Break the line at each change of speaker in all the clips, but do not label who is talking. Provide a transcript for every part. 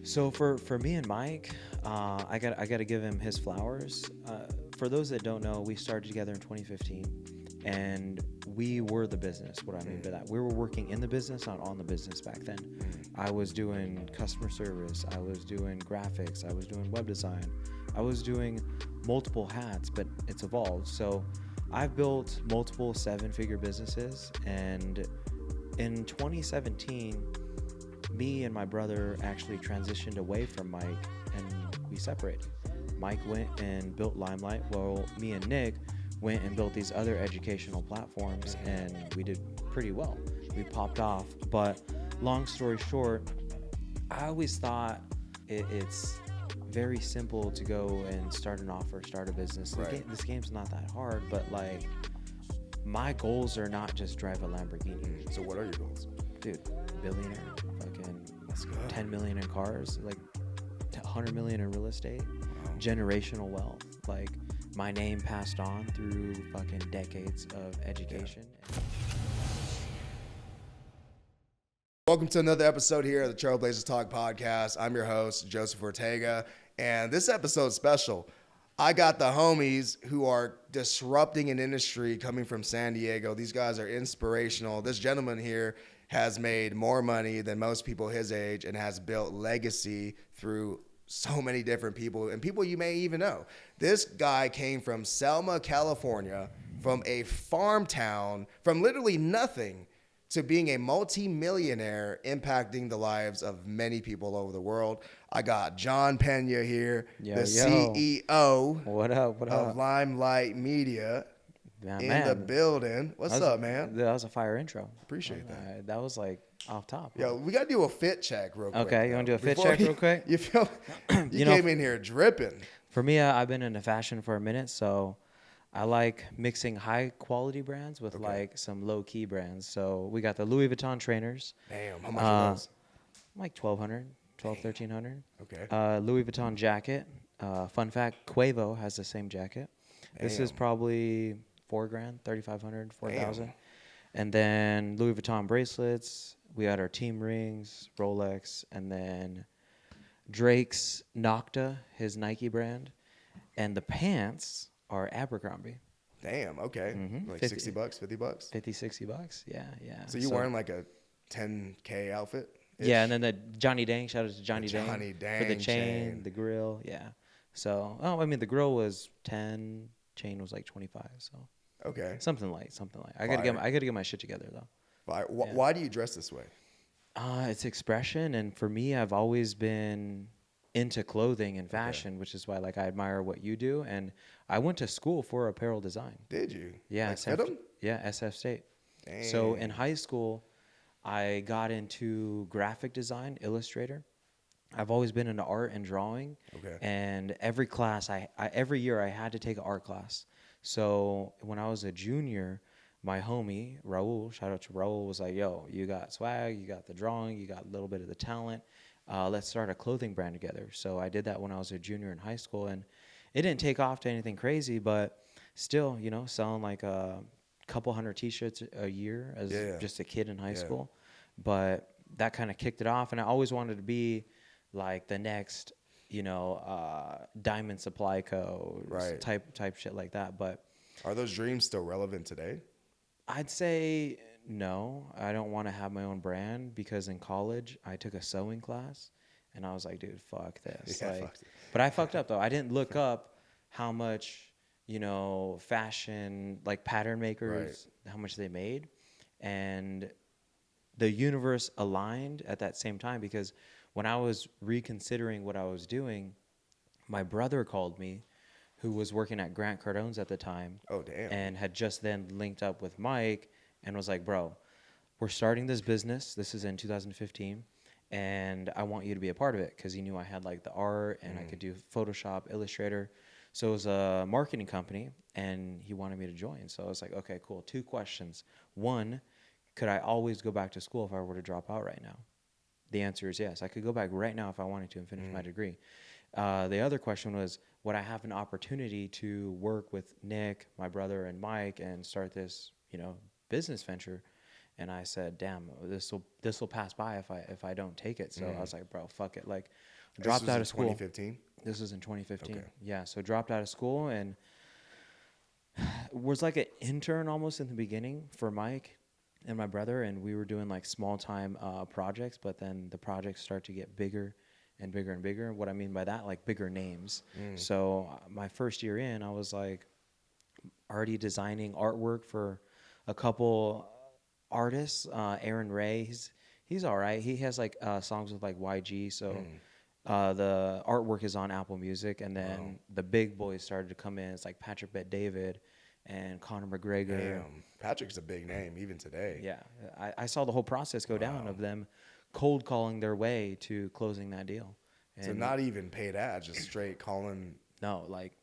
So for me and Mike, I got to give him his flowers. For those that don't know, we started together in 2015, and we were the business. What I mean by that, we were working in the business, not on the business back then. I was doing customer service, I was doing graphics, I was doing web design, I was doing multiple hats, but it's evolved. So I've built multiple seven-figure businesses, and in 2017 me and my brother actually transitioned away from Mike and we separated. Mike went and built Limelight, while me and Nick went and built these other educational platforms, and we did pretty well. We popped off. But long story short, I always thought it's very simple to go and start an offer, start a business.
Right.
This game's not that hard, but like my goals are not just drive a Lamborghini.
So what are your goals?
Dude, billionaire, fucking
Let's go.
10 million in cars, like 100 million in real estate,
Wow.
generational wealth, like my name passed on through fucking decades of education.
Welcome to another episode here of the Trailblazers Talk podcast. I'm your host, Joseph Ortega, and this episode's special. I got the homies who are disrupting an industry coming from San Diego. These guys are inspirational. This gentleman here has made more money than most people his age and has built legacy through so many different people and people you may even know. This guy came from Selma, California, from a farm town, from literally nothing to being a multi-millionaire impacting the lives of many people all over the world. I got Jon Pena here, the CEO
What up? What
of
up?
Limelight Media in
Man,
the building. What's up, man?
That was a fire intro.
Appreciate that.
That was like off top.
Yo, we got to do a fit check real quick.
Okay, you want to do a fit
Before
check real quick?
You feel you
know,
came in here dripping.
For me, I've been into fashion for a minute, so I like mixing high quality brands with like some low key brands. So we got the Louis Vuitton trainers.
Damn, how much are those?
Like 1,200, 1,300.
Okay.
Louis Vuitton jacket. Fun fact, Quavo has the same jacket. This is
Damn.
probably $4,000, 3,500, 4,000.
Damn.
And then Louis Vuitton bracelets. We had our team rings, Rolex, and then Drake's Nocta, his Nike brand. And the pants are Abercrombie.
Damn, okay. Like
50.
$60, $50?
50, $60. Yeah, yeah.
So you wearing like a 10K outfit?
Yeah, and then the Johnny Dang, shout out to Johnny Dang.
Johnny
For the
Dang
chain, the grill, yeah. So, I mean, the grill was 10, chain was like 25, so
Okay.
something like. I
Fire.
gotta get my shit together though.
Why do you dress this way?
It's expression, and for me, I've always been into clothing and fashion, which is why like I admire what you do. And I went to school for apparel design.
Did you?
Yeah,
Like fit 'em?
Yeah, SF State.
Dang.
So in high school, I got into graphic design, Illustrator. I've always been into art and drawing.
Okay.
And every class, every year I had to take an art class. So when I was a junior, my homie, Raul, shout out to Raul, was like, yo, you got swag, you got the drawing, you got a little bit of the talent. Let's start a clothing brand together. So I did that when I was a junior in high school. And it didn't take off to anything crazy, but still, selling like a couple hundred T-shirts a year as just a kid in high school. But that kind of kicked it off. And I always wanted to be like the next, Diamond Supply Co. type shit like that. But
Are those dreams still relevant today?
I'd say no. I don't want to have my own brand because in college I took a sewing class and I was like, dude, fuck this.
Yeah,
like,
fuck it.
but I fucked up though. I didn't look up how much, fashion, like pattern makers, how much they made. And the universe aligned at that same time because when I was reconsidering what I was doing, my brother called me, who was working at Grant Cardone's at the time.
Oh, damn.
And had just then linked up with Mike and was like, bro, we're starting this business. This is in 2015. And I want you to be a part of it because he knew I had like the art and I could do Photoshop, Illustrator. So it was a marketing company and he wanted me to join. So I was like, okay, cool. 2 questions. 1, could I always go back to school if I were to drop out right now? The answer is yes. I could go back right now if I wanted to and finish my degree. The other question was, would I have an opportunity to work with Nick, my brother, and Mike and start this, business venture? And I said, damn, this will pass by if I don't take it. So I was like, bro, fuck it. Like, dropped out of school.
2015?
This was in 2015.
Okay.
Yeah. So dropped out of school and was like an intern almost in the beginning for Mike and my brother. And we were doing like small time projects, but then the projects start to get bigger and bigger and bigger. What I mean by that, like bigger names. So my first year in, I was like already designing artwork for a couple artists. Aaron Ray, he's all right. He has like songs with like YG. So the artwork is on Apple Music, and then the big boys started to come in. It's like Patrick Bet-David and Conor McGregor.
Damn, Patrick's a big name even today.
Yeah, I saw the whole process go down of them cold calling their way to closing that deal. And
So not even paid ads, just straight calling.
no, like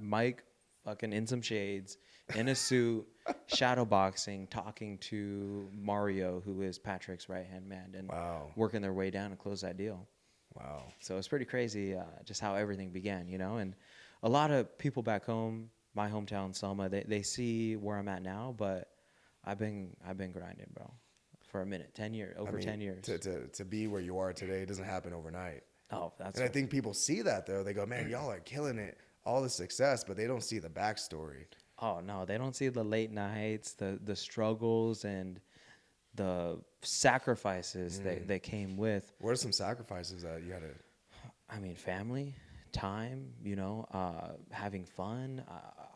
Mike fucking in some shades, in a suit, shadow boxing, talking to Mario, who is Patrick's right-hand man, and working their way down to close that deal.
Wow.
So it's pretty crazy just how everything began, you know? And a lot of people back home, my hometown, Selma, they see where I'm at now, but I've been grinding, bro, for a minute, 10 years, over 10 years.
To be where you are today, it doesn't happen overnight.
Oh, that's
And I think people see that, though. They go, man, y'all are killing it, all the success, but they don't see the backstory.
Oh, no, they don't see the late nights, the struggles, and the sacrifices that came with.
What are some sacrifices that you had to?
I mean, family, time, you know, having fun.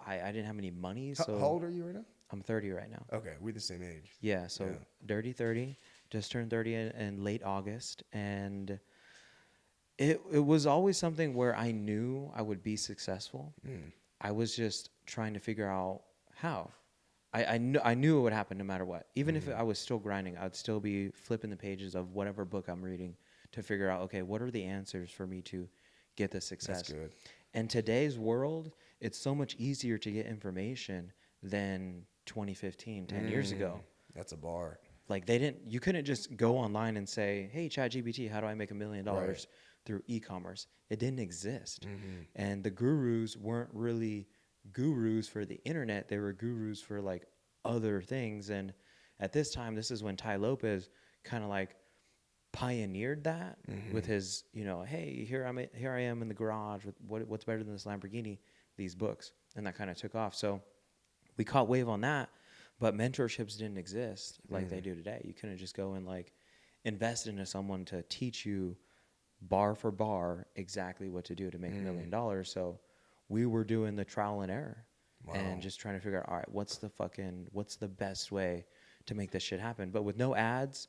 I didn't have any money. So
How old are you right now?
I'm 30 right now.
Okay, we're the same age.
Yeah, so dirty 30, just turned 30 in late August. And it was always something where I knew I would be successful. I was just trying to figure out how. I knew it would happen no matter what. Even if I was still grinding, I'd still be flipping the pages of whatever book I'm reading to figure out, okay, what are the answers for me to get the success?
That's good.
In today's world, it's so much easier to get information than 2015, 10 years ago.
That's a bar.
Like you couldn't just go online and say, hey, ChatGPT, how do I make $1 million through e-commerce? It didn't exist. And the gurus weren't really gurus for the internet. They were gurus for like other things. And at this time, this is when Ty Lopez kind of like pioneered that with his, you know, hey, here I am in the garage with what's better than this Lamborghini, these books. And that kind of took off. So we caught wave on that, but mentorships didn't exist like they do today. You couldn't just go and like invest into someone to teach you bar for bar exactly what to do to make $1 million. So we were doing the trial and error and just trying to figure out, all right, what's the best way to make this shit happen? But with no ads,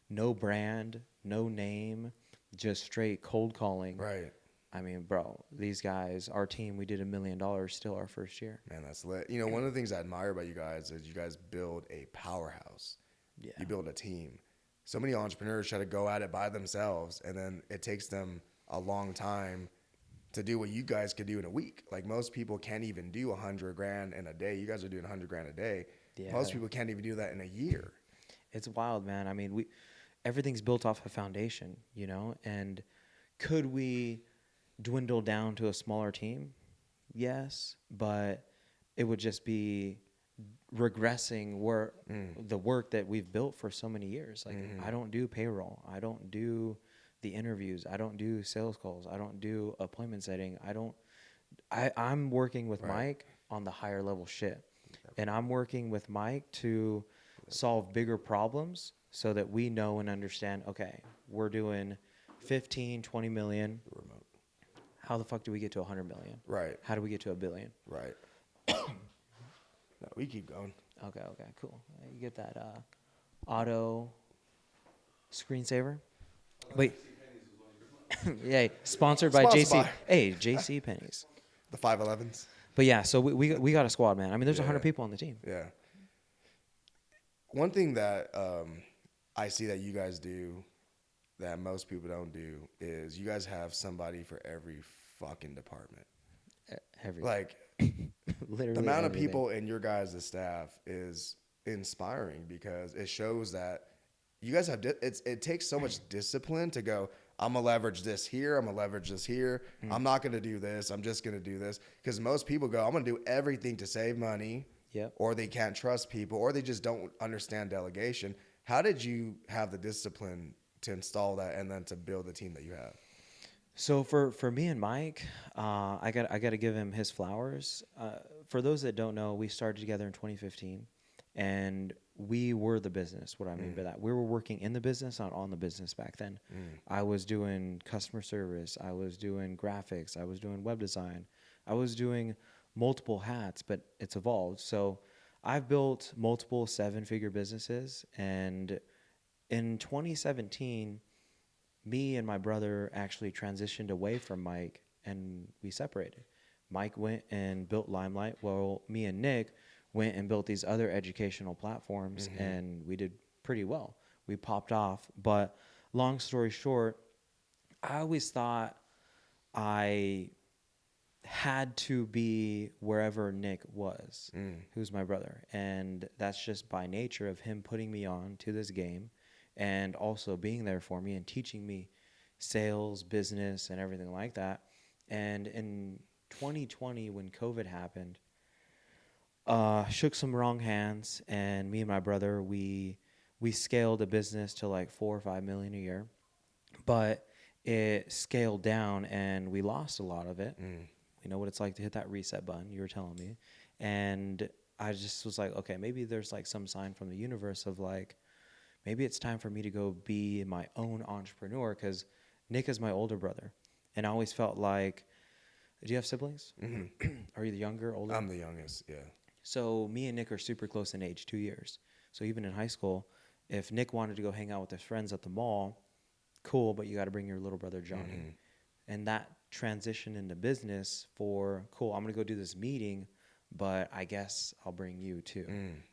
no brand, no name, just straight cold calling.
Right.
I mean, bro, these guys, our team, we did $1 million still our first year.
Man, that's lit. You know, one of the things I admire about you guys is you guys build a powerhouse.
Yeah.
You build a team. So many entrepreneurs try to go at it by themselves, and then it takes them a long time to do what you guys could do in a week. Like most people can't even do $100,000 in a day. You guys are doing $100,000 a day.
Yeah.
Most people can't even do that in a year.
It's wild, man. I mean, everything's built off a foundation, you know, and could we dwindle down to a smaller team? Yes, but it would just be regressing the work that we've built for so many years. Like I don't do payroll. I don't do the interviews. I don't do sales calls. I don't do appointment setting. I'm working with Mike on the higher level shit. And I'm working with Mike to solve bigger problems so that we know and understand, okay, we're doing 15, 20 million.
Remote.
How the fuck do we get to 100 million?
Right.
How do we get to $1 billion?
Right. No, we keep going.
Okay, cool. You get that auto screensaver. Wait. Yeah, sponsored by JC. Hey, JC Penney's.
The 511s.
But yeah, so we got a squad, man. I mean, there's 100 people on the team.
Yeah. One thing that I see that you guys do that most people don't do is you guys have somebody for every fucking department. Like,
literally
the amount
everything.
of people in your guys' staff is inspiring because it shows that you guys have, it takes so much discipline to go, I'm going to leverage this here. I'm going to leverage this here. I'm not going to do this. I'm just going to do this. Because most people go, I'm going to do everything to save money.
Yep.
Or they can't trust people, or they just don't understand delegation. How did you have the discipline to install that and then to build the team that you have?
So for me and Mike, I got to give him his flowers. For those that don't know, we started together in 2015, and we were the business. What I mean by that, we were working in the business, not on the business back then. I was doing customer service, I was doing graphics, I was doing web design, I was doing multiple hats, but it's evolved. So I've built multiple seven-figure businesses, and in 2017 me and my brother actually transitioned away from Mike and we separated. Mike went and built Limelight, while me and Nick went and built these other educational platforms, and we did pretty well. We popped off. But long story short, I always thought I had to be wherever Nick was, who's my brother. And that's just by nature of him putting me on to this game and also being there for me and teaching me sales, business, and everything like that. And in 2020, when COVID happened, shook some wrong hands, and me and my brother, we scaled a business to like 4 or 5 million a year, but it scaled down and we lost a lot of it. We know what it's like to hit that reset button, you were telling me. And I just was like, okay, maybe there's like some sign from the universe of like, maybe it's time for me to go be my own entrepreneur, because Nick is my older brother. And I always felt like, do you have siblings? Are you the younger, older?
I'm the youngest, yeah.
So me and Nick are super close in age, 2 years. So even in high school, if Nick wanted to go hang out with his friends at the mall, cool, but you got to bring your little brother Johnny. And that transition into business for, cool, I'm going to go do this meeting, but I guess I'll bring you too.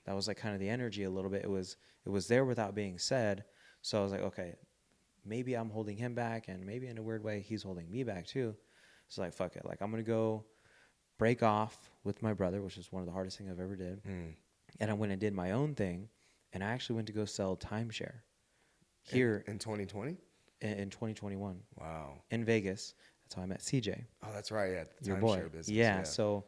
That was like kind of the energy a little bit. It was there without being said. So I was like, okay, maybe I'm holding him back, and maybe in a weird way he's holding me back too. So like, fuck it. Like, I'm going to go break off with my brother, which is one of the hardest things I've ever did. And I went and did my own thing, and I actually went to go sell timeshare here
In 2020?
in 2021.
Wow.
In Vegas. That's how I met CJ.
Oh, that's right. Yeah, the
Your boy.
timeshare business.
Yeah, so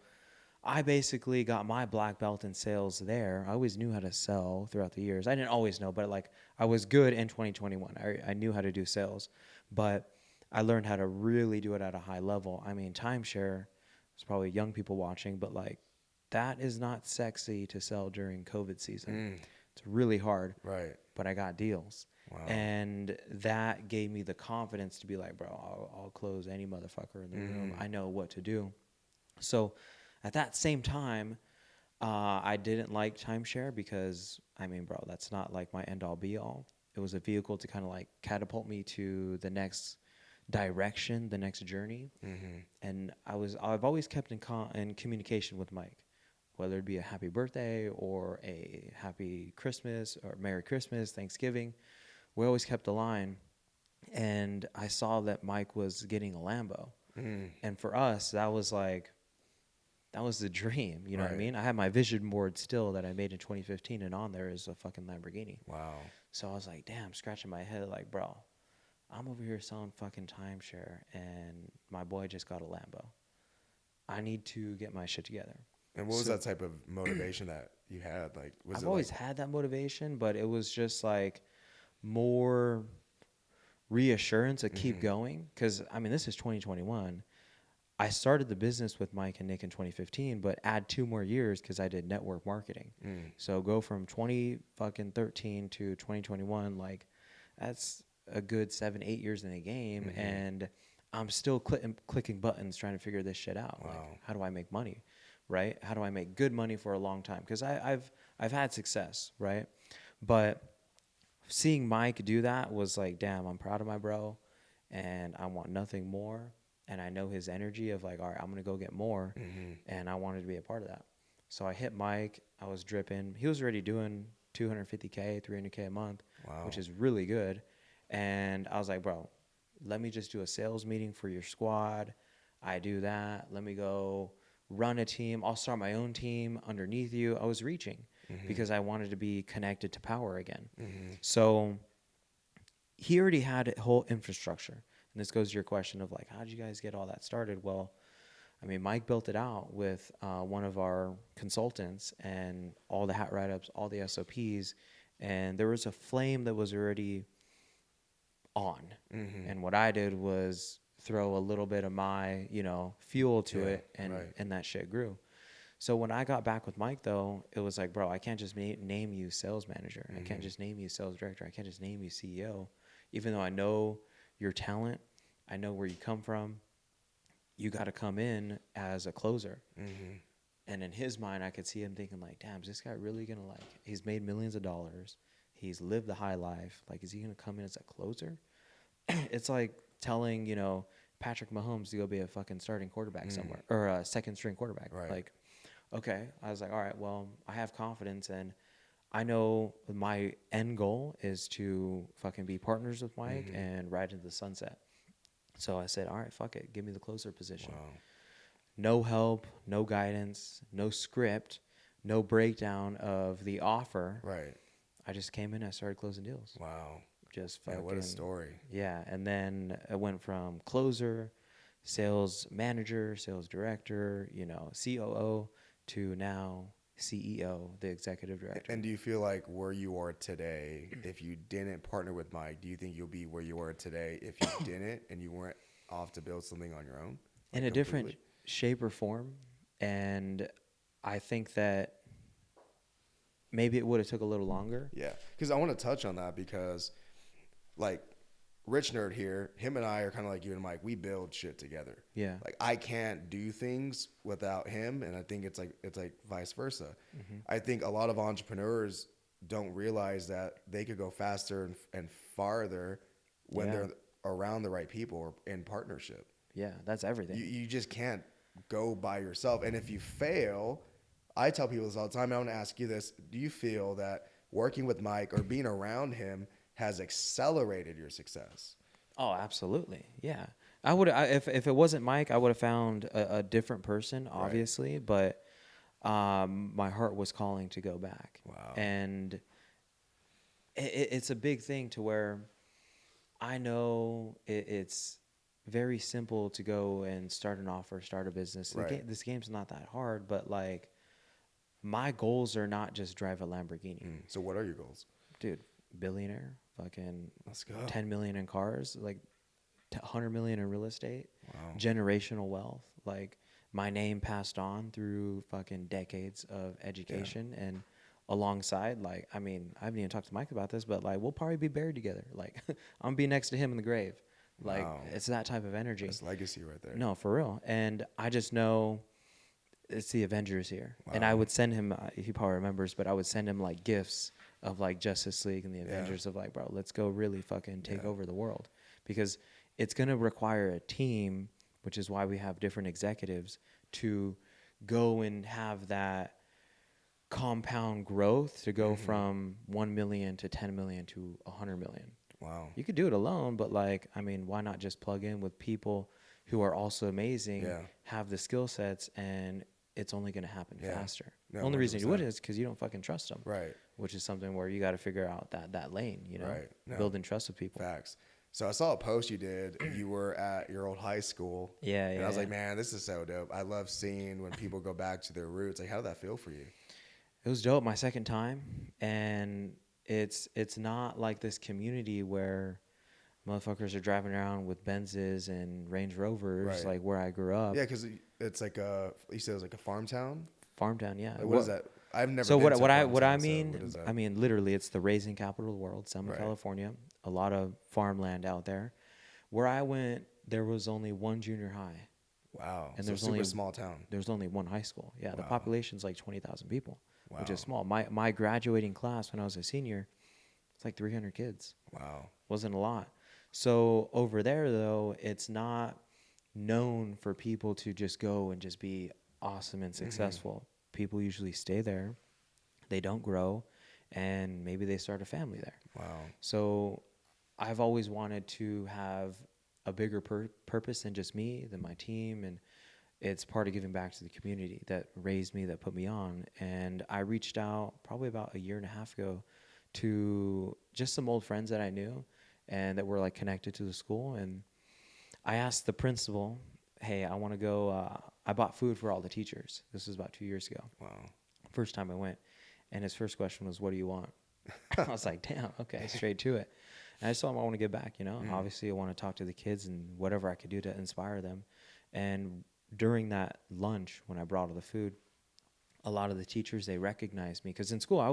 I basically got my black belt in sales there. I always knew how to sell throughout the years. I didn't always know, but like I was good in 2021. I knew how to do sales, but I learned how to really do it at a high level. I mean, timeshare, there's probably young people watching, but like that is not sexy to sell during COVID season. It's really hard.
Right.
But I got deals.
Wow.
And that gave me the confidence to be like, bro, I'll close any motherfucker in the room. I know what to do. So at that same time, I didn't like timeshare because, I mean, bro, that's not like my end all be all. It was a vehicle to kind of like catapult me to the next direction, the next journey. And I've always kept in communication with Mike, whether it be a happy birthday or a happy Christmas or Merry Christmas, Thanksgiving. We always kept a line. And I saw that Mike was getting a Lambo. And for us, that was the dream, you know what I mean? I have my vision board still that I made in 2015, and on there is a fucking Lamborghini.
Wow.
So I was like, damn, scratching my head like, bro, I'm over here selling fucking timeshare, and my boy just got a Lambo. I need to get my shit together.
And what was that type of motivation that you had? Like,
I've always had that motivation, but it was just like more reassurance to keep going. Because, I mean, this is 2021. I started the business with Mike and Nick in 2015, but add 2 more years because I did network marketing. So go from 2013 to 2021, like that's a good 7-8 years in the game, and I'm still clicking buttons trying to figure this shit out.
Wow.
Like, how do I make money, right? How do I make good money for a long time? Because I've had success, right? But seeing Mike do that was like, damn, I'm proud of my bro, and I want nothing more. And I know his energy of like, all right, I'm going to go get more. And I wanted to be a part of that. So I hit Mike. I was dripping. He was already doing $250K, $300K a month, which is really good. And I was like, bro, let me just do a sales meeting for your squad. I do that. Let me go run a team. I'll start my own team underneath you. I was reaching because I wanted to be connected to power again. So he already had a whole infrastructure. And this goes to your question of like, how did you guys get all that started? Well, I mean, Mike built it out with one of our consultants and all the hat write-ups, all the SOPs. and there was a flame that was already on. And what I did was throw a little bit of my, fuel to it, and that shit grew. So when I got back with Mike, though, it was like, bro, I can't just name you sales manager. I can't just name you sales director. I can't just name you CEO. Even though I know your talent, I know where you come from, you got to come in as a closer. And in his mind, I could see him thinking like, damn, is this guy really going to he's made millions of dollars. He's lived the high life. Like, is he going to come in as a closer? It's like telling, Patrick Mahomes to go be a fucking starting quarterback somewhere, or a second string quarterback.
Right.
Like, okay. I was like, all right, well, I have confidence, and I know my end goal is to fucking be partners with Mike and ride into the sunset. So I said, all right, fuck it. Give me the closer position.
Wow.
No help, no guidance, no script, no breakdown of the offer.
Right.
I just came in and I started closing deals.
Wow.
Just fucking.
Yeah, what a story.
Yeah. And then it went from closer, sales manager, sales director, COO, to now CEO, the executive director.
And do you feel like where you are today, if you didn't partner with Mike, do you think you'll be where you are today if you didn't and you weren't off to build something on your own?
In a different shape or form. And I think that maybe it would have took a little longer.
Yeah. Because I want to touch on that because, like, Rich Nerd here, him and I are kind of like you and Mike. We build shit together.
Yeah.
Like, I can't do things without him, and I think it's like vice versa. I think a lot of entrepreneurs don't realize that they could go faster and farther when they're around the right people or in partnership.
Yeah, that's everything.
You just can't go by yourself. And if you fail, I tell people this all the time. I want to ask you this. Do you feel that working with Mike or being around him has accelerated your success?
Oh, absolutely. Yeah. I would, if it wasn't Mike, I would have found a different person, obviously, but my heart was calling to go back.
Wow.
And it's a big thing to where I know it's very simple to go and start an offer, start a business.
Right.
This game's not that hard, but like my goals are not just drive a Lamborghini.
So what are your goals?
Dude, billionaire, fucking
Let's go.
10 million in cars, like 100 million in real estate,
Wow.
generational wealth, like my name passed on through fucking decades of education and alongside, like, I mean, I haven't even talked to Mike about this, but like, we'll probably be buried together. Like, I'm gonna be next to him in the grave. Like,
Wow.
It's that type of energy.
That's legacy right there.
No, for real. And I just know it's the Avengers here.
Wow.
And I would send him, he probably remembers, but I would send him like gifts of like Justice League and the Avengers of like, bro, let's go really fucking take over the world. Because it's going to require a team, which is why we have different executives, to go and have that compound growth to go from 1 million to 10 million to 100 million.
Wow.
You could do it alone, but like, I mean, why not just plug in with people who are also amazing, have the skill sets, and it's only going to happen faster.
No,
The only reason you
100%.
wouldn't is because you don't fucking trust them.
Right.
Which is something where you got to figure out that lane,
Right. No.
building trust with people.
Facts. So I saw a post you did. You were at your old high school.
Yeah,
And
yeah.
I was like, man, this is so dope. I love seeing when people go back to their roots. Like, how did that feel for you?
It was dope. My second time, and it's not like this community where motherfuckers are driving around with Benzes and Range Rovers, like where I grew up.
Yeah, because it's like you said it was like a farm town?
Farm town, yeah.
Like, what is that? I've never
So
been to a farm
what I
town, so
mean,
what is that?
I mean, literally, it's the raising capital of the world, Selma, California. A lot of farmland out there. Where I went, there was only one junior high.
Wow.
And
so
there's
super
only
small town.
There's only one high school. Yeah, the
Wow.
population's like 20,000 people, which
Wow.
is small. My graduating class when I was a senior, it's like 300 kids.
Wow.
Wasn't a lot. So over there, though, it's not known for people to just go and just be awesome and successful. People usually stay there. They don't grow, and maybe they start a family there.
Wow.
So I've always wanted to have a bigger purpose than just me, than my team, and it's part of giving back to the community that raised me, that put me on. And I reached out probably about a year and a half ago to just some old friends that I knew and that were like connected to the school. And I asked the principal, hey, I want to go. I bought food for all the teachers. This was about 2 years ago.
Wow.
First time I went. And his first question was, what do you want? I was like, damn, okay, straight to it. And I just told him I want to give back, you know. Obviously, I want to talk to the kids and whatever I could do to inspire them. And during that lunch, when I brought all the food, a lot of the teachers, they recognized me because in school I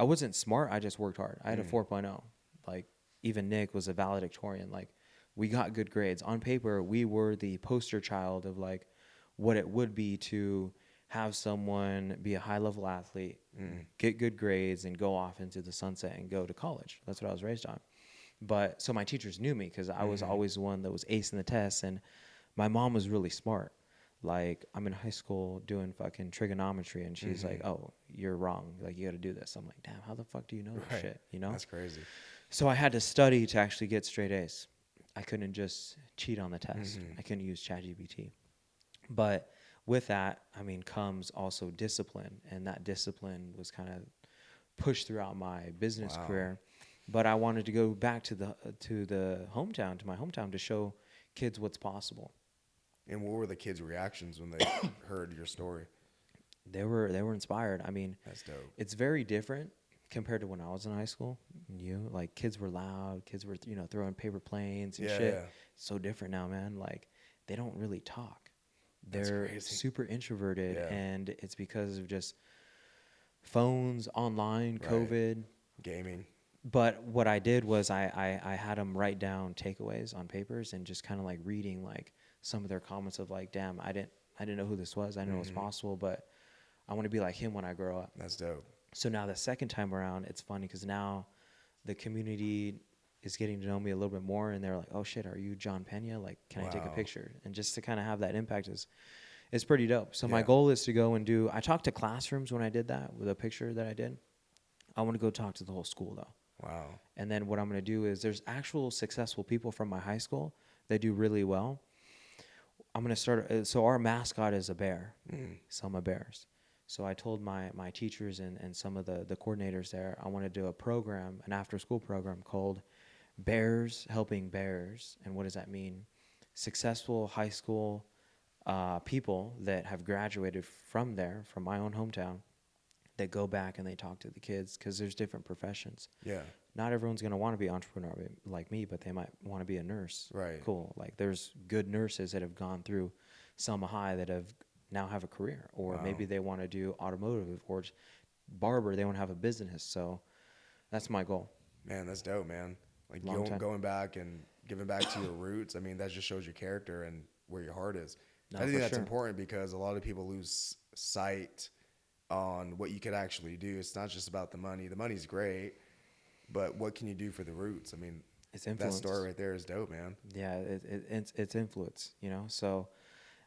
wasn't smart. I just worked hard. I had a 4.0. Like even Nick was a valedictorian. Like we got good grades on paper. We were the poster child of like what it would be to have someone be a high level athlete, get good grades, and go off into the sunset and go to college. That's what I was raised on. But so my teachers knew me because I was always the one that was acing the tests, and my mom was really smart. Like I'm in high school doing fucking trigonometry, and she's like, "Oh, you're wrong. Like you got to do this." I'm like, "Damn, how the fuck do you know this shit?" You know?
That's crazy.
So I had to study to actually get straight A's. I couldn't just cheat on the test. I couldn't use ChatGPT. But with that, I mean, comes also discipline, and that discipline was kind of pushed throughout my business career. But I wanted to go back to the hometown, to my hometown, to show kids what's possible.
And what were the kids' reactions when they heard your story?
They were inspired. I mean,
That's dope.
it's very different compared to when I was in high school. Like kids were loud, kids were throwing paper planes and shit.
Yeah.
It's so different now, man. Like they don't really talk.
That's
They're
crazy.
super introverted, and it's because of just phones, online, COVID.
Gaming.
But what I did was I had them write down takeaways on papers and just kind of like reading like some of their comments of like, damn, I didn't know who this was. I didn't know it was possible, but I want to be like him when I grow up.
That's dope.
So now the second time around, it's funny because now the community is getting to know me a little bit more, and they're like, "Oh shit, are you Jon Pena? Like, can I take a picture?" And just to kind of have that impact is pretty dope. So my goal is to go and I talked to classrooms when I did that with a picture that I did. I want to go talk to the whole school though.
Wow.
And then what I'm going to do is there's actual successful people from my high school that do really well. I'm going to start. So our mascot is a bear, Selma Bears. So I told my teachers and some of the coordinators there, I want to do a program, an after-school program called Bears Helping Bears. And what does that mean? Successful high school people that have graduated from there, from my own hometown, that go back and they talk to the kids because there's different professions.
Yeah.
Not everyone's going to want to be an entrepreneur like me, but they might want to be a nurse.
Right.
Cool. Like there's good nurses that have gone through Selma High that now have a career, or maybe they want to do automotive, or barber, they want to have a business. So that's my goal.
Man, that's dope, man. Like going back and giving back to your roots. I mean, that just shows your character and where your heart is.
No,
I think that's
sure.
important because a lot of people lose sight on what you could actually do. It's not just about the money. The money's great, but what can you do for the roots? I mean,
It's influence.
that story right there is dope, man.
Yeah, it's influence, So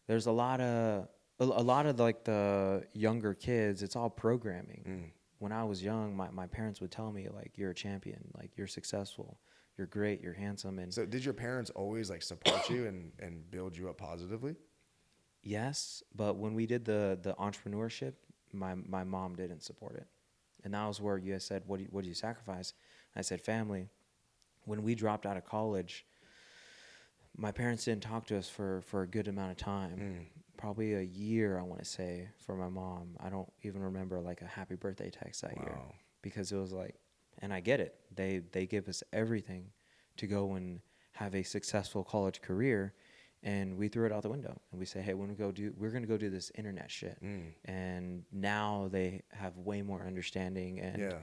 there's a lot of like the younger kids, it's all programming. When I was young, my parents would tell me like, you're a champion, like you're successful, you're great, you're handsome. And
so did your parents always like support you and build you up positively?
yes, but when we did the entrepreneurship, my mom didn't support it. And that was where you guys said, what do you sacrifice? I said, family. When we dropped out of college, my parents didn't talk to us for a good amount of time. Probably a year, I want to say, for my mom. I don't even remember like a happy birthday text that year, because it was like, and I get it. They give us everything to go and have a successful college career, and we threw it out the window. And we say, hey, we're going to go do this internet shit. And now they have way more understanding, and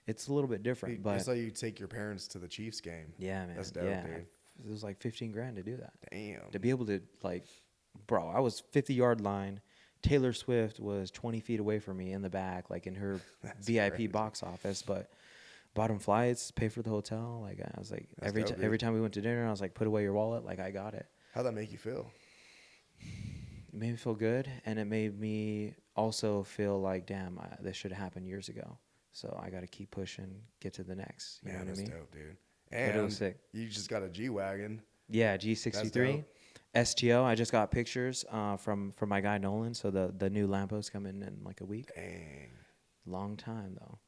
it's a little bit different. But
it's like you take your parents to the Chiefs game.
Yeah, man.
That's dope, dude.
It was like $15,000 to do that.
Damn.
To be able to like, bro, I was 50-yard line. Taylor Swift was 20 feet away from me in the back, like in her VIP
crazy.
box office. But bottom flights, pay for the hotel. Like I was like,
That's
every time we went to dinner, I was like, put away your wallet. Like I got it.
How'd that make you feel?
It made me feel good, and it made me also feel like, damn, this should have happened years ago. So I got to keep pushing, get to the next. You know what I mean?
That's dope, dude. And
but it was sick.
You just got a G-Wagon.
Yeah, G63. STO. I just got pictures from my guy Nolan. So the new Lambo's coming in like a week.
Dang.
Long time though.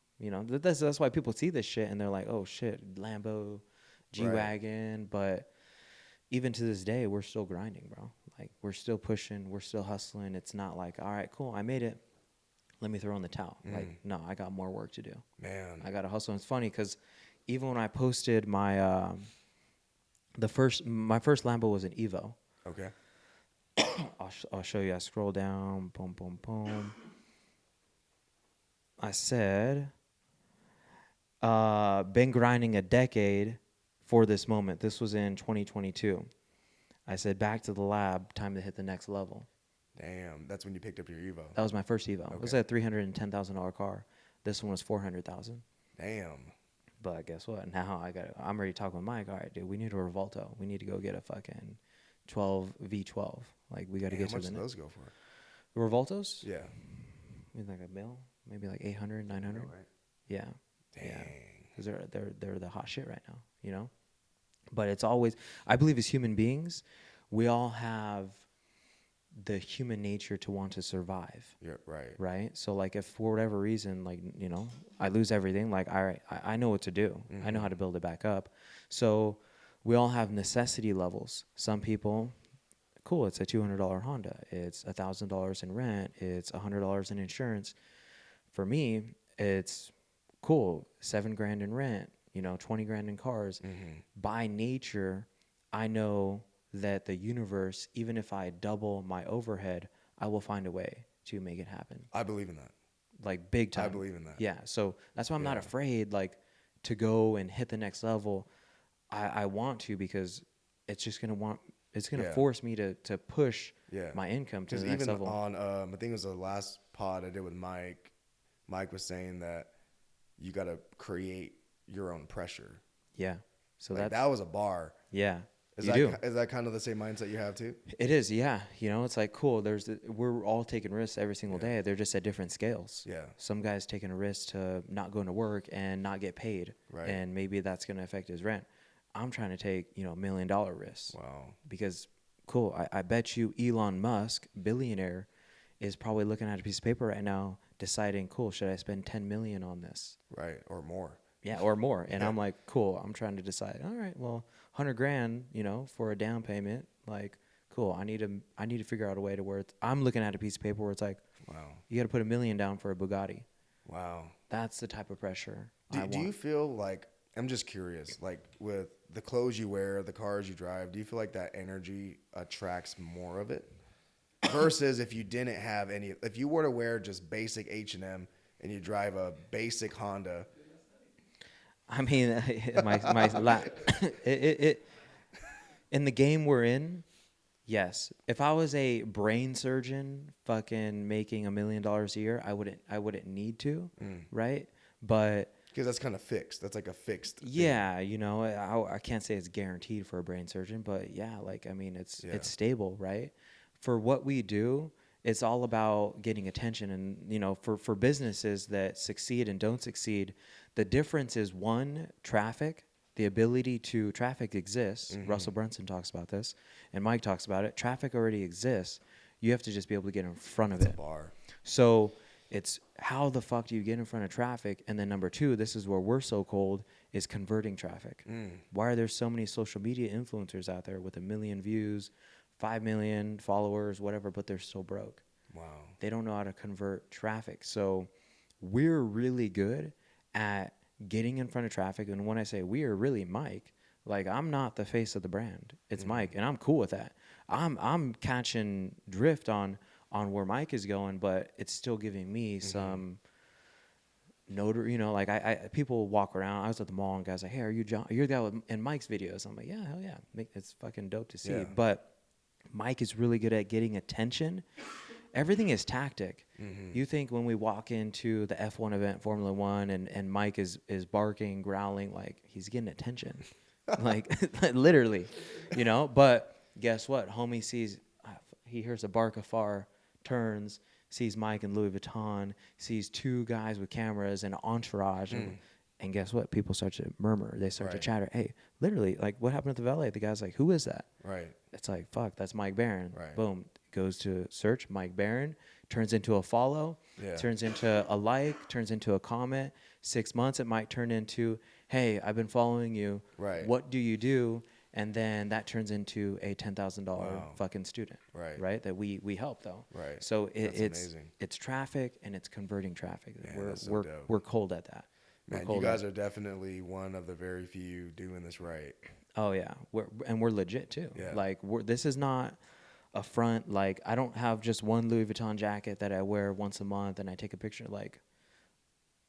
That's why people see this shit and they're like, oh shit, Lambo, G-Wagon. Right. But even to this day, we're still grinding, bro. Like we're still pushing, we're still hustling. It's not like, all right, cool, I made it. let me throw in the towel. Like, no, I got more work to do.
Man.
I got to hustle. And it's funny because even when I posted my my first Lambo was an Evo.
Okay.
I'll show you. I scroll down. Boom, boom, boom. I said, been grinding a decade for this moment. This was in 2022. I said, back to the lab. Time to hit the next level.
Damn. That's when you picked up your Evo.
That was my first Evo.
Okay.
It was a $310,000 car. This one was $400,000.
Damn.
But guess what? Now I'm ready to talk with Mike. All right, dude, we need a Revolto. We need to go get a fucking 12 V12. Like, we got to get to the.
How much do those go for?
The Revoltos?
Yeah.
Maybe like a mil, maybe like 800, 900.
Right.
Yeah.
Dang.
Yeah. Because they're the hot shit right now, you know? But it's always, I believe as human beings, we all have the human nature to want to survive.
Yeah, right.
Right? So, like, if for whatever reason, like, you know, I lose everything, like, all right, I know what to do. I know how to build it back up. So we all have necessity levels. Some people, cool, it's a $200 Honda. It's $1,000 in rent. It's $100 in insurance. For me, it's cool, $7,000 in rent, you know, 20 grand in cars. By nature, I know that the universe, even if I double my overhead, I will find a way to make it happen.
I believe in that.
Like, big time.
I believe in that.
Yeah. So that's why I'm not afraid, like, to go and hit the next level. I want to, because it's just gonna force me to push my income to the next level.
On I think it was the last pod I did with Mike. Mike was saying that you got to create your own pressure.
Yeah. So
like, that was a bar.
Yeah.
Is that kind of the same mindset you have too?
It is, yeah. You know, it's like, cool. We're all taking risks every single day. They're just at different scales.
Yeah.
Some guy's taking a risk to not going to work and not get paid.
Right.
And maybe that's going to affect his rent. I'm trying to take, you know, $1 million risks.
Wow.
Because, cool, I bet you Elon Musk, billionaire, is probably looking at a piece of paper right now deciding, cool, should I spend 10 million on this?
Right. Or more.
Yeah, or more. And I'm like, cool, I'm trying to decide, all right, well, 100 grand, you know, for a down payment, like, cool, I need to figure out a way to where I'm looking at a piece of paper where it's like,
wow,
you got to put $1 million down for a Bugatti.
Wow.
That's the type of pressure
do you feel like, I'm just curious, like, with the clothes you wear, the cars you drive, do you feel like that energy attracts more of it? Versus if you didn't have any, if you were to wear just basic H&M and you drive a basic Honda.
I mean, in the game we're in, yes. If I was a brain surgeon fucking making $1 million a year, I wouldn't need to, right? But
because that's kind of fixed. That's like a fixed thing.
Yeah, you know, I can't say it's guaranteed for a brain surgeon, but yeah, like, I mean, it's stable, right? For what we do, it's all about getting attention. And, you know, for businesses that succeed and don't succeed, the difference is, one, traffic. The ability to traffic exists. Russell Brunson talks about this, and Mike talks about it. Traffic already exists. You have to just be able to get in front of it.
It's a bar.
So it's how the fuck do you get in front of traffic? And then number two, this is where we're so cold, is converting traffic. Why are there so many social media influencers out there with 1 million views, 5 million followers, whatever, but they're still broke?
Wow.
They don't know how to convert traffic. So we're really good at getting in front of traffic. And when I say we, are really Mike. Like, I'm not the face of the brand. It's Mike, and I'm cool with that. I'm catching drift on where Mike is going, but it's still giving me some notary, you know, like I people walk around. I was at the mall and guys like, hey, are you John? You're the guy in Mike's videos. I'm like, yeah, hell yeah. It's fucking dope to see.
Yeah.
But Mike is really good at getting attention. Everything is tactic. You think when we walk into the F1 event, Formula One, and Mike is barking, growling, like he's getting attention. Like, literally, you know? But guess what? Homie sees, he hears a bark afar, turns, sees Mike in Louis Vuitton, sees two guys with cameras and entourage. And guess what? People start to murmur. They start to chatter. Hey, literally, like, what happened at the valet? The guy's like, who is that?
Right.
It's like, fuck, that's Mike Barron.
Right.
Boom. Goes to search Mike Barron, turns into a follow, turns into a like, turns into a comment. 6 months, it might turn into, hey, I've been following you.
Right.
What do you do? And then that turns into a $10,000 fucking student, right? That we help though.
Right.
So
That's amazing.
it's traffic and it's converting traffic.
Man, that's so dope.
We're cold at that.
Man, you guys are definitely one of the very few doing this right.
Oh yeah, we're legit too.
Yeah.
Like this is not a front. Like I don't have just one Louis Vuitton jacket that I wear once a month and I take a picture. Like,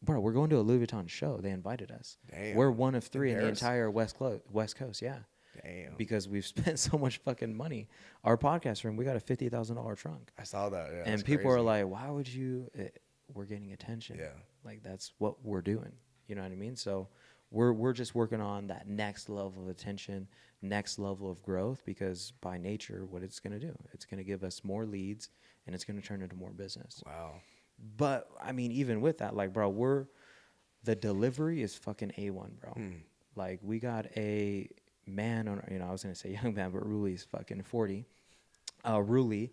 bro, we're going to a Louis Vuitton show. They invited us.
Damn.
We're one of 3 in the entire West Coast. Yeah.
Damn.
Because we've spent so much fucking money. Our podcast room, we got a $50,000 trunk.
I saw that. Yeah.
And people are like, "Why would you?" We're getting attention.
Yeah.
Like that's what we're doing. You know what I mean? So we're just working on that next level of attention, next level of growth, because by nature, what it's going to do, it's going to give us more leads and it's going to turn into more business.
Wow.
But I mean, even with that, like, bro, the delivery is fucking A1, bro. Like we got a man on, I was going to say young man, but Ruli's fucking 40. Ruli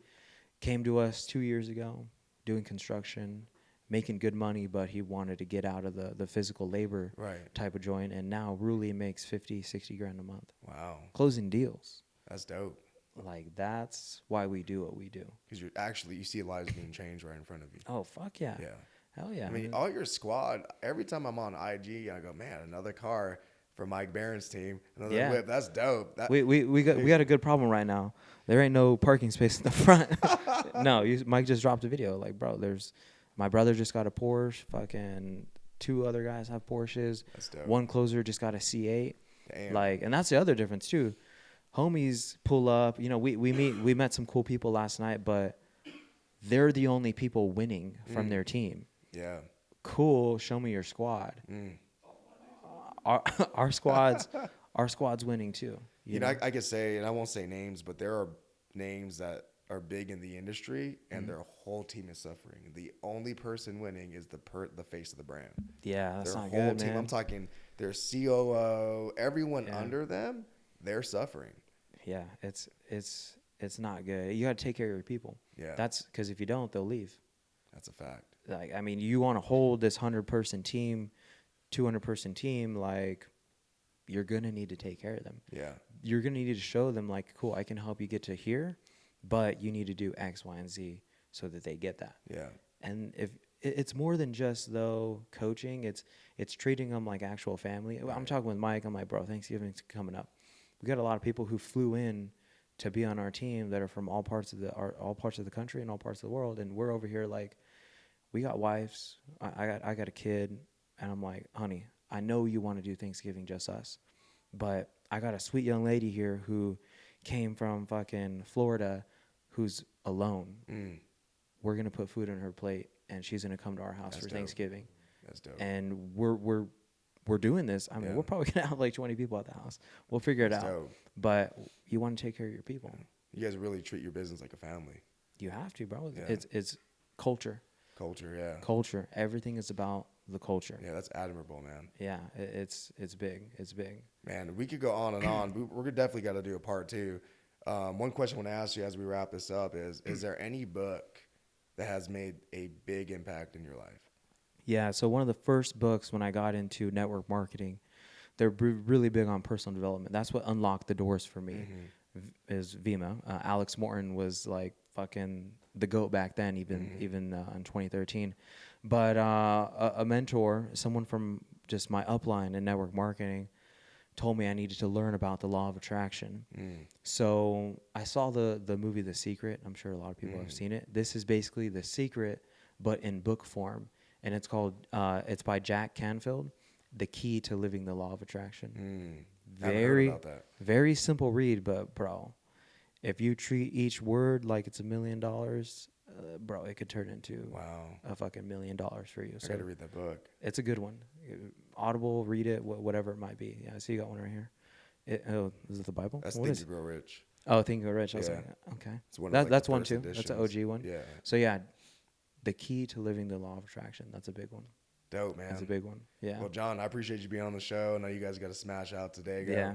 came to us 2 years ago doing construction, making good money, but he wanted to get out of the physical labor type of joint. And now Ruli makes 50, 60 grand a month.
Wow.
Closing deals.
That's dope.
Like, that's why we do what we do.
Because you see lives being changed right in front of you.
Oh, fuck yeah.
Yeah.
Hell yeah.
I mean, all your squad, every time I'm on IG, I go, man, another car for Mike Barron's team. Another whip. That's dope.
We got a good problem right now. There ain't no parking space in the front. No, Mike just dropped a video. Like, bro, my brother just got a Porsche. Fucking 2 other guys have Porsches.
That's dope.
One closer just got a C8.
Damn.
Like, and that's the other difference too. Homies pull up. We met some cool people last night, but they're the only people winning from their team.
Yeah.
Cool. Show me your squad. Our squad's winning too. You know,
I could say, and I won't say names, but there are names that are big in the industry, and their whole team is suffering. The only person winning is the face of the brand.
Yeah, that's
their
not
whole
good,
team.
man.
I'm talking their COO, everyone under them, they're suffering.
Yeah, it's not good. You got to take care of your people.
Yeah,
that's because if you don't, they'll leave.
That's a fact.
Like, I mean, you want to hold this 100-person team, 200-person team, like, you're going to need to take care of them.
Yeah.
You're going to need to show them, like, cool, I can help you get to here, but you need to do X, Y, and Z so that they get that.
Yeah.
And if it's more than just, though, coaching, it's treating them like actual family. Right. I'm talking with Mike. I'm like, bro, Thanksgiving's coming up. We got a lot of people who flew in to be on our team that are from all parts of the country and all parts of the world, and we're over here like, we got wives. I got a kid, and I'm like, honey, I know you want to do Thanksgiving just us, but I got a sweet young lady here who came from fucking Florida, who's alone. We're gonna put food on her plate, and she's gonna come to our house for Thanksgiving.
That's dope.
And we're doing this. I mean, we're probably gonna have like 20 people at the house. We'll figure it out.
Dope.
But you want to take care of your people.
You guys really treat your business like a family.
You have to, bro.
Yeah.
It's culture.
Culture, yeah.
Culture. Everything is about the culture.
Yeah, that's admirable, man.
Yeah, it's big. It's big.
Man, we could go on and on. We're definitely got to do a part 2. One question I want to ask you as we wrap this up is there any book that has made a big impact in your life?
Yeah, so one of the first books when I got into network marketing, they're really big on personal development. That's what unlocked the doors for me, is Vima. Alex Morton was like fucking the GOAT back then, even in 2013. But a mentor, someone from just my upline in network marketing, told me I needed to learn about the law of attraction. So I saw the movie The Secret. I'm sure a lot of people have seen it. This is basically The Secret, but in book form. And it's called, it's by Jack Canfield, The Key to Living the Law of Attraction. Very simple read, but bro, if you treat each word like it's $1 million, bro, it could turn into a fucking $1 million for you.
So I gotta read that book.
It's a good one. Audible, read it, whatever it might be. Yeah, I see you got one right here. Is it the Bible?
That's Think and Grow Rich.
Oh, Think and Grow Rich. I was like, okay. That's one too. Editions. That's an OG one.
Yeah.
So yeah, The Key to Living the Law of Attraction. That's a big one.
Dope, man.
That's a big one. Yeah.
Well, John, I appreciate you being on the show. I know you guys got to smash out today.
Yeah.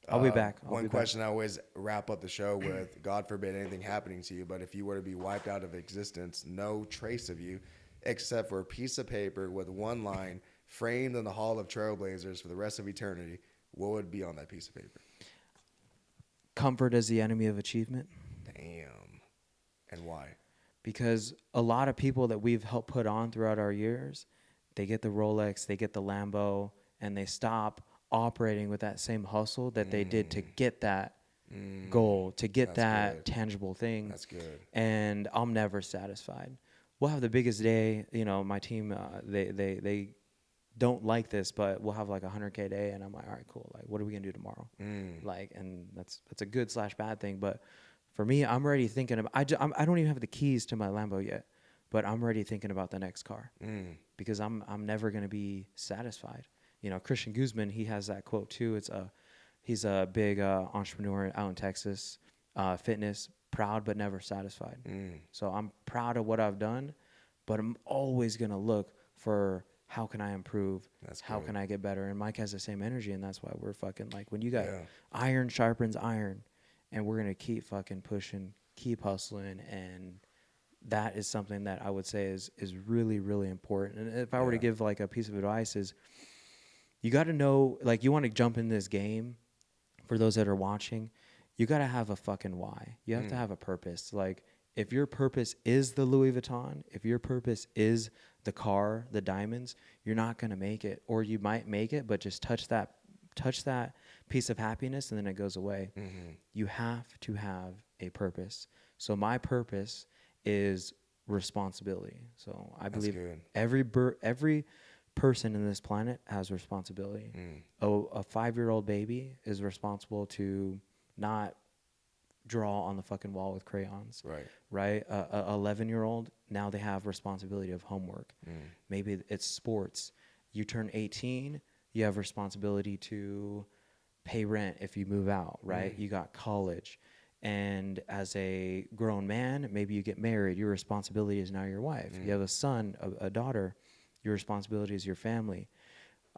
I'll be back.
One question I always wrap up the show with, God forbid anything happening to you, but if you were to be wiped out of existence, no trace of you, except for a piece of paper with one line framed in the Hall of Trailblazers for the rest of eternity, what would be on that piece of paper?
comfort is the enemy of achievement.
Damn. And why?
Because a lot of people that we've helped put on throughout our years, they get the Rolex, they get the Lambo, and they stop operating with that same hustle that they did to get that goal, to get that tangible thing.
That's good.
And I'm never satisfied. We'll have the biggest day. You know, my team, they don't like this, but we'll have like 100K day, and I'm like, all right, cool. Like, what are we gonna do tomorrow? Like, and that's a good / bad thing. But for me, I'm already thinking about. I don't even have the keys to my Lambo yet, but I'm already thinking about the next car because I'm never gonna be satisfied. You know, Christian Guzman, he has that quote too. He's a big entrepreneur out in Texas, fitness, proud but never satisfied. So I'm proud of what I've done, but I'm always going to look for how can I improve? How can I get better? And Mike has the same energy, and that's why we're fucking like, when you got iron sharpens iron, and we're going to keep fucking pushing, keep hustling, and that is something that I would say is really, really important. And if I were to give like a piece of advice is, you got to know, like, you want to jump in this game. For those that are watching, you got to have a fucking why. You have to have a purpose. Like, if your purpose is the Louis Vuitton, if your purpose is the car, the diamonds, you're not going to make it. Or you might make it, but just touch that piece of happiness and then it goes away. You have to have a purpose. So my purpose is responsibility. So I believe every person in this planet has responsibility. A 5-year-old baby is responsible to not draw on the fucking wall with crayons. Right. A 11-year-old, now they have responsibility of homework. Maybe it's sports. You turn 18, you have responsibility to pay rent if you move out. Right. You got college. And as a grown man, maybe you get married. Your responsibility is now your wife. You have a son, a daughter. Your responsibility is your family.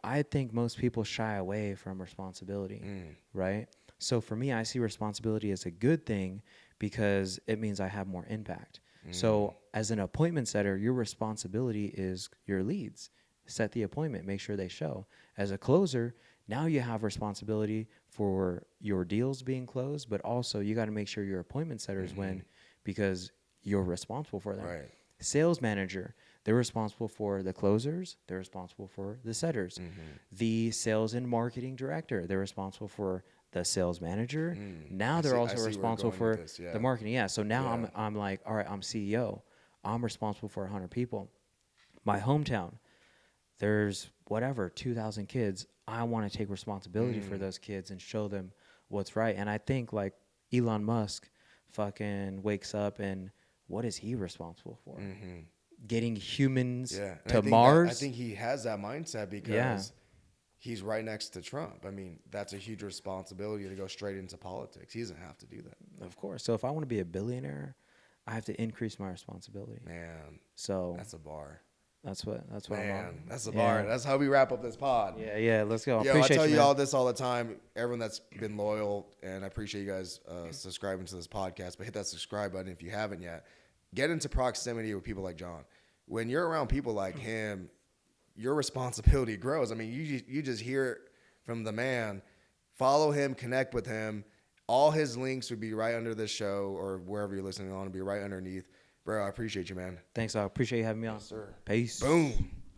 I think most people shy away from responsibility, right? So for me, I see responsibility as a good thing because it means I have more impact. So as an appointment setter, your responsibility is your leads. Set the appointment, make sure they show. As a closer, now you have responsibility for your deals being closed, but also you got to make sure your appointment setters win because you're responsible for them. Sales manager, they're responsible for the closers. They're responsible for the setters. The sales and marketing director, they're responsible for the sales manager. Now they're also responsible for the marketing. So now I'm like, all right, I'm CEO. I'm responsible for 100 people. My hometown, there's 2,000 kids. I want to take responsibility for those kids and show them what's right. And I think like Elon Musk fucking wakes up and what is he responsible for? Getting humans to Mars.
I think he has that mindset because he's right next to Trump. I mean, that's a huge responsibility to go straight into politics. He doesn't have to do that.
Of course. So if I want to be a billionaire, I have to increase my responsibility.
Man,
so
that's a bar.
That's what I'm on.
That's a bar. That's how we wrap up this pod.
Let's go.
I tell you all this all the time. Everyone that's been loyal, and I appreciate you guys subscribing to this podcast. But hit that subscribe button if you haven't yet. Get into proximity with people like Jon. When you're around people like him, your responsibility grows. I mean, you just hear it from the man. Follow him, connect with him. All his links would be right under this show or wherever you're listening on, would be right underneath. Bro, I appreciate you, man.
Thanks. I appreciate you having me on.
Yes, sir.
Peace.
Boom.